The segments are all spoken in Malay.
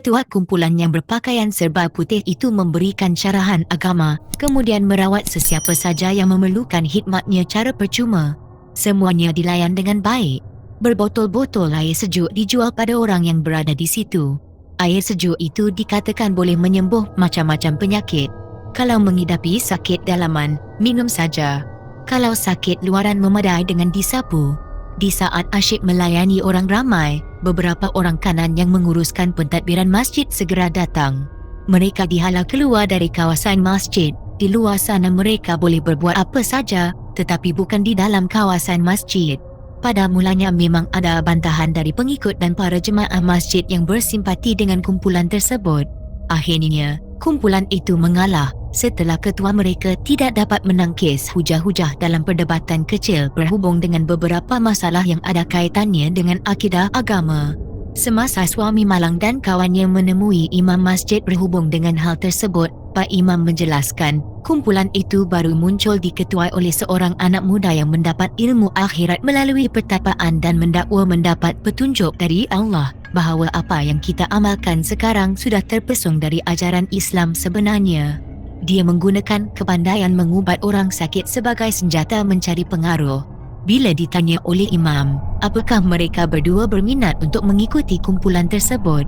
Ketua kumpulan yang berpakaian serba putih itu memberikan syarahan agama, kemudian merawat sesiapa saja yang memerlukan khidmatnya cara percuma. Semuanya dilayan dengan baik. Berbotol-botol air sejuk dijual pada orang yang berada di situ. Air sejuk itu dikatakan boleh menyembuh macam-macam penyakit. Kalau mengidapi sakit dalaman, minum saja. Kalau sakit luaran memadai dengan disapu. Di saat asyik melayani orang ramai, beberapa orang kanan yang menguruskan pentadbiran masjid segera datang. Mereka dihalau keluar dari kawasan masjid. Di luar sana mereka boleh berbuat apa saja, tetapi bukan di dalam kawasan masjid. Pada mulanya memang ada bantahan dari pengikut dan para jemaah masjid yang bersimpati dengan kumpulan tersebut. Akhirnya, kumpulan itu mengalah setelah ketua mereka tidak dapat menangkis hujah-hujah dalam perdebatan kecil berhubung dengan beberapa masalah yang ada kaitannya dengan akidah agama. Semasa suami malang dan kawannya menemui imam masjid berhubung dengan hal tersebut, Pak Imam menjelaskan, kumpulan itu baru muncul diketuai oleh seorang anak muda yang mendapat ilmu akhirat melalui pertapaan dan mendakwa mendapat petunjuk dari Allah bahawa apa yang kita amalkan sekarang sudah terpesong dari ajaran Islam sebenarnya. Dia menggunakan kepandaian mengubat orang sakit sebagai senjata mencari pengaruh. Bila ditanya oleh imam, apakah mereka berdua berminat untuk mengikuti kumpulan tersebut?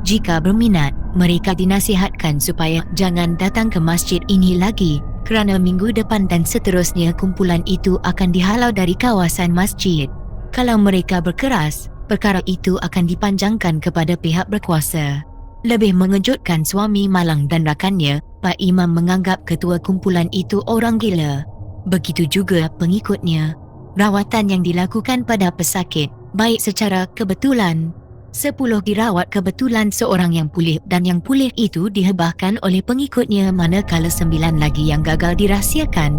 Jika berminat, mereka dinasihatkan supaya jangan datang ke masjid ini lagi kerana minggu depan dan seterusnya kumpulan itu akan dihalau dari kawasan masjid. Kalau mereka berkeras, perkara itu akan dipanjangkan kepada pihak berkuasa. Lebih mengejutkan suami malang dan rakannya, Pak Imam menganggap ketua kumpulan itu orang gila. Begitu juga pengikutnya. Rawatan yang dilakukan pada pesakit, baik secara kebetulan. 10 dirawat kebetulan seorang yang pulih dan yang pulih itu dihebahkan oleh pengikutnya manakala 9 lagi yang gagal dirahsiakan.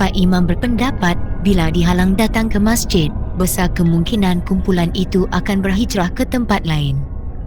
Pak Imam berpendapat bila dihalang datang ke masjid, besar kemungkinan kumpulan itu akan berhijrah ke tempat lain.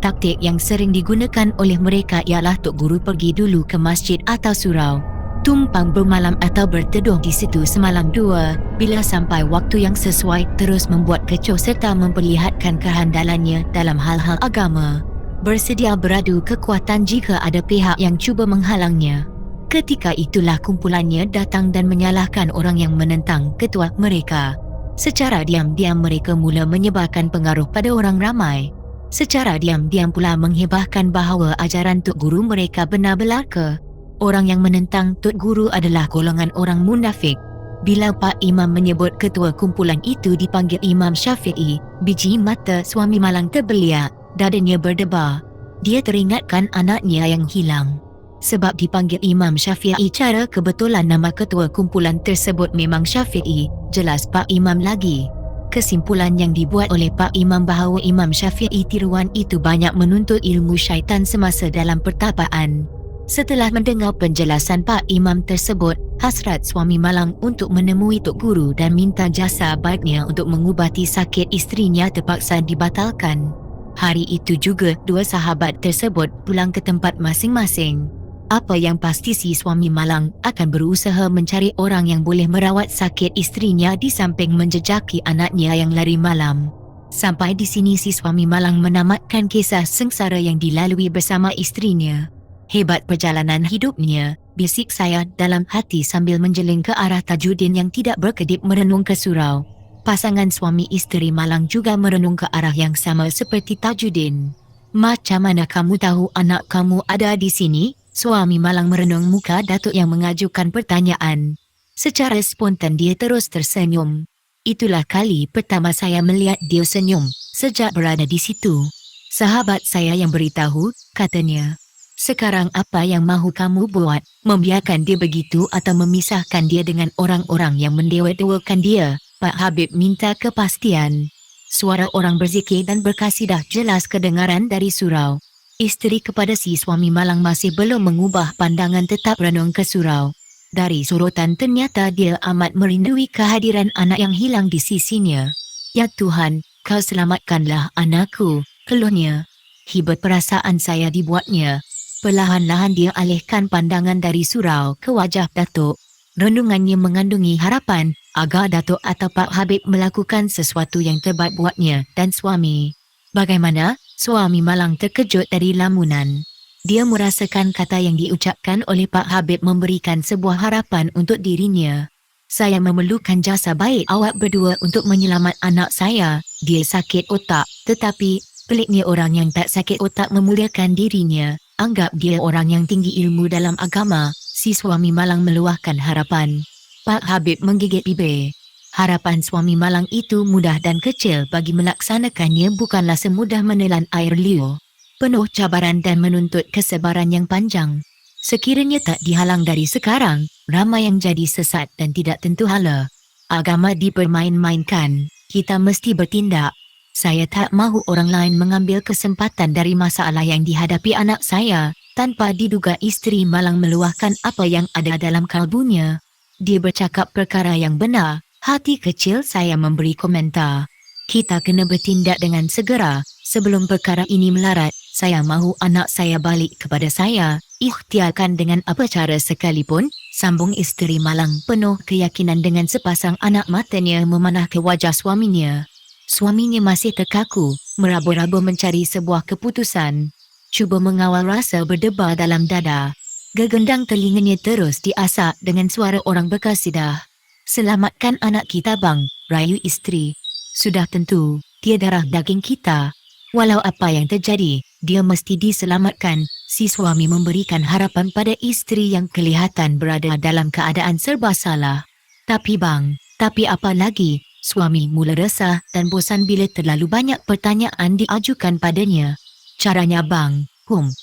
Taktik yang sering digunakan oleh mereka ialah Tok Guru pergi dulu ke masjid atau surau, tumpang bermalam atau berteduh di situ semalam dua, bila sampai waktu yang sesuai terus membuat kecoh serta memperlihatkan kehandalannya dalam hal-hal agama. Bersedia beradu kekuatan jika ada pihak yang cuba menghalangnya. Ketika itulah kumpulannya datang dan menyalahkan orang yang menentang ketua mereka. Secara diam-diam mereka mula menyebarkan pengaruh pada orang ramai. Secara diam-diam pula menghebahkan bahawa ajaran Tok Guru mereka benar belaka. Orang yang menentang Tok Guru adalah golongan orang munafik. Bila Pak Imam menyebut ketua kumpulan itu dipanggil Imam Syafi'i, biji mata suami malang terbeliak, dadanya berdebar. Dia teringatkan anaknya yang hilang. Sebab dipanggil Imam Syafi'i cara kebetulan nama ketua kumpulan tersebut memang Syafi'i, jelas Pak Imam lagi. Kesimpulan yang dibuat oleh Pak Imam bahawa Imam Syafi'i tiruan itu banyak menuntut ilmu syaitan semasa dalam pertapaan. Setelah mendengar penjelasan Pak Imam tersebut, hasrat suami malang untuk menemui Tok Guru dan minta jasa baiknya untuk mengubati sakit isterinya terpaksa dibatalkan. Hari itu juga dua sahabat tersebut pulang ke tempat masing-masing. Apa yang pasti si suami malang akan berusaha mencari orang yang boleh merawat sakit isterinya di samping menjejaki anaknya yang lari malam. Sampai di sini si suami malang menamatkan kisah sengsara yang dilalui bersama isterinya. Hebat perjalanan hidupnya, bisik saya dalam hati sambil menjeling ke arah Tajudin yang tidak berkedip merenung ke surau. Pasangan suami isteri malang juga merenung ke arah yang sama seperti Tajudin. Macam mana kamu tahu anak kamu ada di sini? Suami malang merenung muka Datuk yang mengajukan pertanyaan. Secara spontan dia terus tersenyum. Itulah kali pertama saya melihat dia senyum sejak berada di situ. Sahabat saya yang beritahu, katanya. Sekarang apa yang mahu kamu buat? Membiarkan dia begitu atau memisahkan dia dengan orang-orang yang mendewa-dewakan dia? Pak Habib minta kepastian. Suara orang berzikir dan berkasidah jelas kedengaran dari surau. Isteri kepada si suami malang masih belum mengubah pandangan tetap renung ke surau. Dari sorotan ternyata dia amat merindui kehadiran anak yang hilang di sisinya. Ya Tuhan, kau selamatkanlah anakku, keluhnya. Hibat perasaan saya dibuatnya. Perlahan-lahan dia alihkan pandangan dari surau ke wajah Datuk. Renungannya mengandungi harapan agar Datuk atau Pak Habib melakukan sesuatu yang terbaik buatnya dan suami. Bagaimana? Suami malang terkejut dari lamunan. Dia merasakan kata yang diucapkan oleh Pak Habib memberikan sebuah harapan untuk dirinya. Saya memerlukan jasa baik awak berdua untuk menyelamat anak saya. Dia sakit otak, tetapi peliknya orang yang tak sakit otak memuliakan dirinya. Anggap dia orang yang tinggi ilmu dalam agama. Si suami malang meluahkan harapan. Pak Habib menggigit bibir. Harapan suami malang itu mudah dan kecil bagi melaksanakannya, bukanlah semudah menelan air liur. Penuh cabaran dan menuntut kesabaran yang panjang. Sekiranya tak dihalang dari sekarang, ramai yang jadi sesat dan tidak tentu hala. Agama dipermain-mainkan, kita mesti bertindak. Saya tak mahu orang lain mengambil kesempatan dari masalah yang dihadapi anak saya. Tanpa diduga isteri malang meluahkan apa yang ada dalam kalbunya. Dia bercakap perkara yang benar. Hati kecil saya memberi komentar. Kita kena bertindak dengan segera. Sebelum perkara ini melarat, saya mahu anak saya balik kepada saya. Ikhtiarkan dengan apa cara sekalipun, sambung isteri malang penuh keyakinan dengan sepasang anak matanya memanah ke wajah suaminya. Suaminya masih terkaku, meraba-raba mencari sebuah keputusan. Cuba mengawal rasa berdebar dalam dada. Gegendang telinganya terus diasak dengan suara orang berkasidah. Selamatkan anak kita bang, rayu isteri. Sudah tentu, dia darah daging kita. Walau apa yang terjadi, dia mesti diselamatkan. Si suami memberikan harapan pada isteri yang kelihatan berada dalam keadaan serba salah. Tapi bang, tapi apa lagi? Suami mula resah dan bosan bila terlalu banyak pertanyaan diajukan padanya. Caranya bang,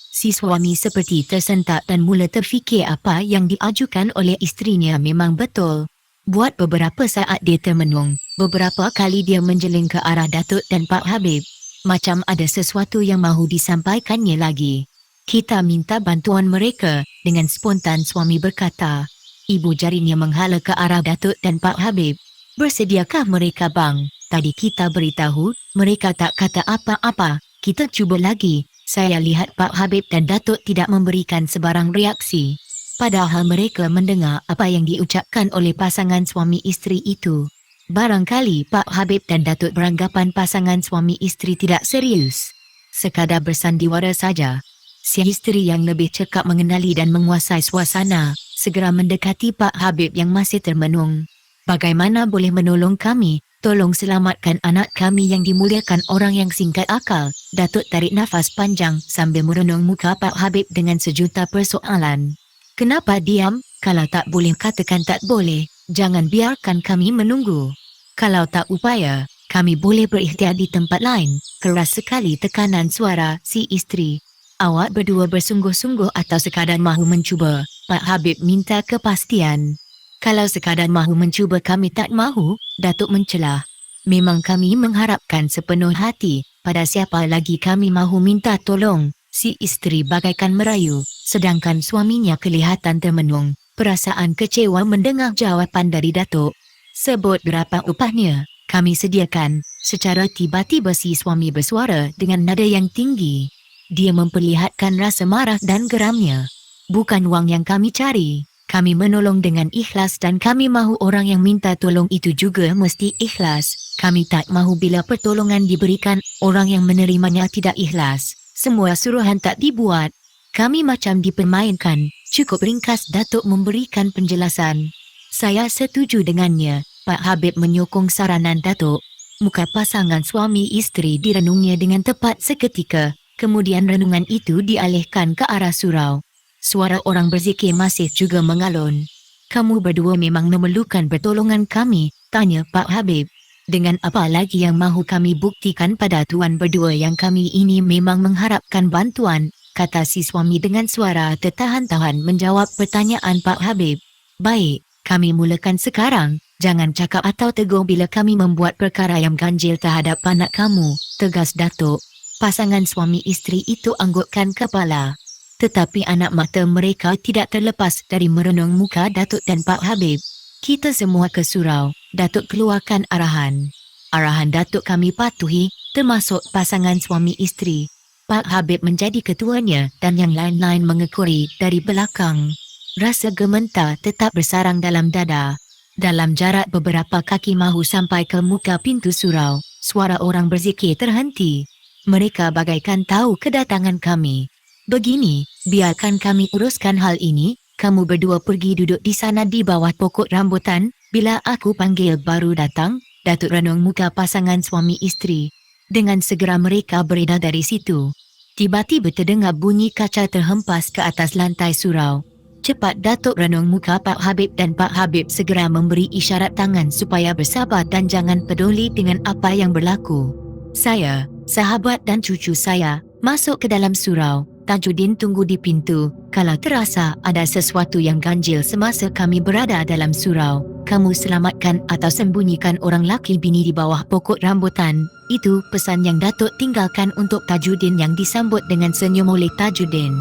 si suami seperti tersentak dan mula terfikir apa yang diajukan oleh isterinya memang betul. Buat beberapa saat dia termenung, beberapa kali dia menjeling ke arah Datuk dan Pak Habib. Macam ada sesuatu yang mahu disampaikannya lagi. Kita minta bantuan mereka, dengan spontan suami berkata. Ibu jarinya menghala ke arah Datuk dan Pak Habib. Bersediakah mereka bang? Tadi kita beritahu, mereka tak kata apa-apa. Kita cuba lagi. Saya lihat Pak Habib dan Datuk tidak memberikan sebarang reaksi. Padahal mereka mendengar apa yang diucapkan oleh pasangan suami isteri itu. Barangkali Pak Habib dan Datuk beranggapan pasangan suami isteri tidak serius. Sekadar bersandiwara saja. Si isteri yang lebih cekap mengenali dan menguasai suasana, segera mendekati Pak Habib yang masih termenung. Bagaimana boleh menolong kami? Tolong selamatkan anak kami yang dimuliakan orang yang singkat akal. Datuk tarik nafas panjang sambil merenung muka Pak Habib dengan sejuta persoalan. Kenapa diam? Kalau tak boleh katakan tak boleh. Jangan biarkan kami menunggu. Kalau tak upaya, kami boleh berikhtiar di tempat lain. Keras sekali tekanan suara si isteri. Awak berdua bersungguh-sungguh atau sekadar mahu mencuba? Pak Habib minta kepastian. Kalau sekadar mahu mencuba kami tak mahu, Datuk mencelah. Memang kami mengharapkan sepenuh hati. Pada siapa lagi kami mahu minta tolong? Si isteri bagaikan merayu, sedangkan suaminya kelihatan termenung. Perasaan kecewa mendengar jawapan dari Datuk. Sebut berapa upahnya? Kami sediakan. Secara tiba-tiba si suami bersuara dengan nada yang tinggi. Dia memperlihatkan rasa marah dan geramnya. Bukan wang yang kami cari. Kami menolong dengan ikhlas dan kami mahu orang yang minta tolong itu juga mesti ikhlas. Kami tak mahu bila pertolongan diberikan, orang yang menerimanya tidak ikhlas. Semua suruhan tak dibuat. Kami macam dipermainkan. Cukup ringkas Datuk memberikan penjelasan. Saya setuju dengannya. Pak Habib menyokong saranan Datuk. Muka pasangan suami isteri direnungnya dengan tepat seketika. Kemudian renungan itu dialihkan ke arah surau. Suara orang berzikir masih juga mengalun. Kamu berdua memang memerlukan pertolongan kami, tanya Pak Habib. Dengan apa lagi yang mahu kami buktikan pada tuan berdua yang kami ini memang mengharapkan bantuan, kata si suami dengan suara tertahan-tahan menjawab pertanyaan Pak Habib. Baik, kami mulakan sekarang. Jangan cakap atau tegur bila kami membuat perkara yang ganjil terhadap anak kamu, tegas Datuk. Pasangan suami isteri itu anggukkan kepala. Tetapi anak mata mereka tidak terlepas dari merenung muka Datuk dan Pak Habib. Kita semua ke surau. Datuk keluarkan arahan. Arahan Datuk kami patuhi, termasuk pasangan suami isteri. Pak Habib menjadi ketuanya dan yang lain-lain mengekori dari belakang. Rasa gementar tetap bersarang dalam dada. Dalam jarak beberapa kaki mahu sampai ke muka pintu surau, suara orang berzikir terhenti. Mereka bagaikan tahu kedatangan kami. Begini, biarkan kami uruskan hal ini. Kamu berdua pergi duduk di sana di bawah pokok rambutan. Bila aku panggil baru datang. Datuk renung muka pasangan suami isteri. Dengan segera mereka beredar dari situ. Tiba-tiba terdengar bunyi kaca terhempas ke atas lantai surau. Cepat Datuk renung muka Pak Habib dan Pak Habib segera memberi isyarat tangan supaya bersabar dan jangan peduli dengan apa yang berlaku. Saya, sahabat dan cucu saya, masuk ke dalam surau. Tajudin tunggu di pintu. Kalau terasa ada sesuatu yang ganjil semasa kami berada dalam surau, kamu selamatkan atau sembunyikan orang laki bini di bawah pokok rambutan. Itu pesan yang Datuk tinggalkan untuk Tajudin yang disambut dengan senyum oleh Tajudin.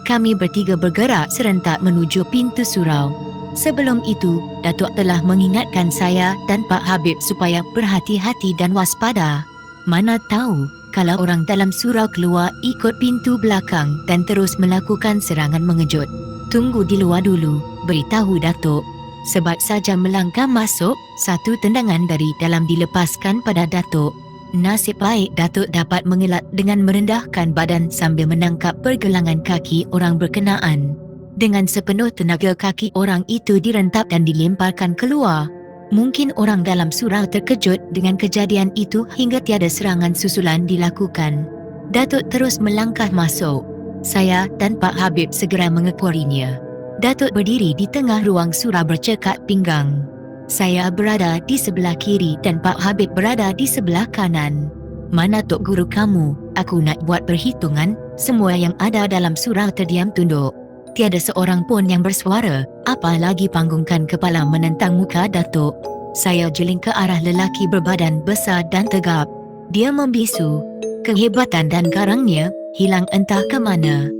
Kami bertiga bergerak serentak menuju pintu surau. Sebelum itu, Datuk telah mengingatkan saya dan Pak Habib supaya berhati-hati dan waspada. Mana tahu, kalau orang dalam surau keluar ikut pintu belakang dan terus melakukan serangan mengejut. Tunggu di luar dulu, beritahu Datuk. Sebab saja melangkah masuk, satu tendangan dari dalam dilepaskan pada Datuk. Nasib baik Datuk dapat mengelak dengan merendahkan badan sambil menangkap pergelangan kaki orang berkenaan. Dengan sepenuh tenaga kaki orang itu direntap dan dilemparkan keluar. Mungkin orang dalam surau terkejut dengan kejadian itu hingga tiada serangan susulan dilakukan. Datuk terus melangkah masuk. Saya dan Pak Habib segera mengekorinya. Datuk berdiri di tengah ruang surau bercekat pinggang. Saya berada di sebelah kiri dan Pak Habib berada di sebelah kanan. Mana Tok Guru kamu? Aku nak buat perhitungan. Semua yang ada dalam surau terdiam tunduk. Tiada seorang pun yang bersuara, apalagi panggungkan kepala menentang muka Datuk. Saya jeling ke arah lelaki berbadan besar dan tegap. Dia membisu. Kehebatan dan garangnya hilang entah ke mana.